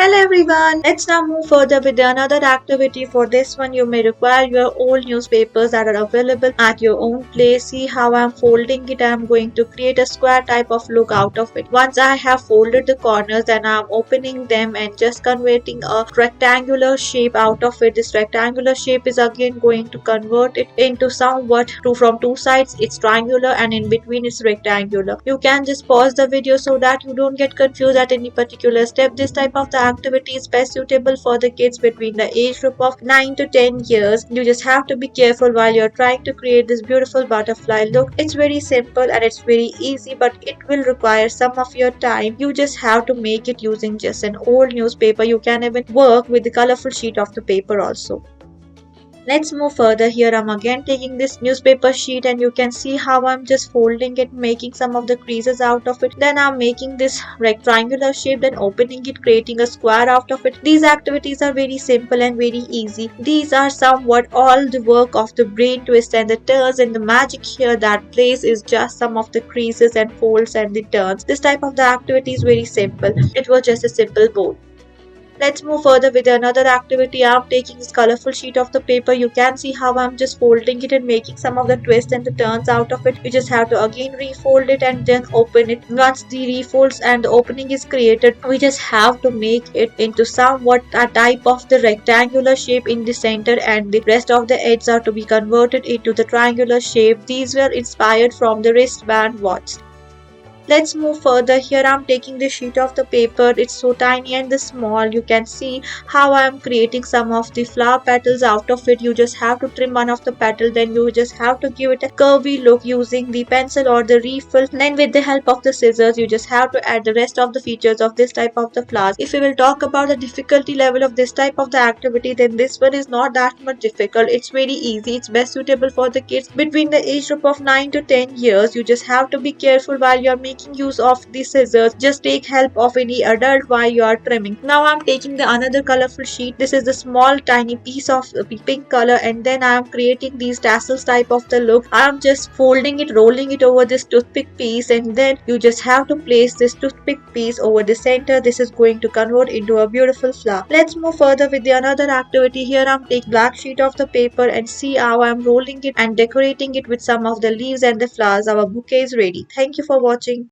Hello everyone, let's now move further with another activity. For this one, you may require your old newspapers that are available at your own place. See how I'm folding it. I'm going to create a square type of look out of it. Once I have folded the corners, then I'm opening them and just converting a rectangular shape out of it. This rectangular shape is again going to convert it into somewhat from two sides. It's triangular and in between it's rectangular. You can just pause the video so that you don't get confused at any particular step. This type of the activity is best suitable for the kids between the age group of 9 to 10 years. You just have to be careful while you're trying to create this beautiful butterfly look. It's very simple and it's very easy, but it will require some of your time. You just have to make it using just an old newspaper. You can even work with the colorful sheet of the paper also. Let's move further. Here I'm again taking this newspaper sheet and you can see how I'm just folding it, making some of the creases out of it. Then I'm making this rectangular shape, then opening it, creating a square out of it. These activities are very simple and very easy. These are somewhat all the work of the brain twist and the turns, and the magic here that plays is just some of the creases and folds and the turns. This type of the activity is very simple. It was just a simple board. Let's move further with another activity. I'm taking this colorful sheet of the paper. You can see how I'm just folding it and making some of the twists and the turns out of it. You just have to again refold it and then open it. Once the refolds and the opening is created, we just have to make it into somewhat a type of the rectangular shape in the center, and the rest of the edges are to be converted into the triangular shape. These were inspired from the wristband watch. Let's move further. Here I'm taking the sheet of the paper. It's so tiny and small. You can see how I'm creating some of the flower petals out of it. You just have to trim one of the petal, then you just have to give it a curvy look using the pencil or the refill. Then with the help of the scissors, you just have to add the rest of the features of this type of the flowers. If we will talk about the difficulty level of this type of the activity, then this one is not that much difficult. It's very easy. It's best suitable for the kids between the age group of 9 to 10 years. You just have to be careful while you're making use of the scissors. Just take help of any adult while you are trimming. Now I'm taking the another colorful sheet. This is the small tiny piece of pink color, and then I am creating these tassels type of the look. I am just folding it, rolling it over this toothpick piece, and then you just have to place this toothpick piece over the center. This is going to convert into a beautiful flower. Let's move further with the another activity. Here I'm taking black sheet of the paper and see how I'm rolling it and decorating it with some of the leaves and the flowers. Our bouquet is ready. Thank you for watching.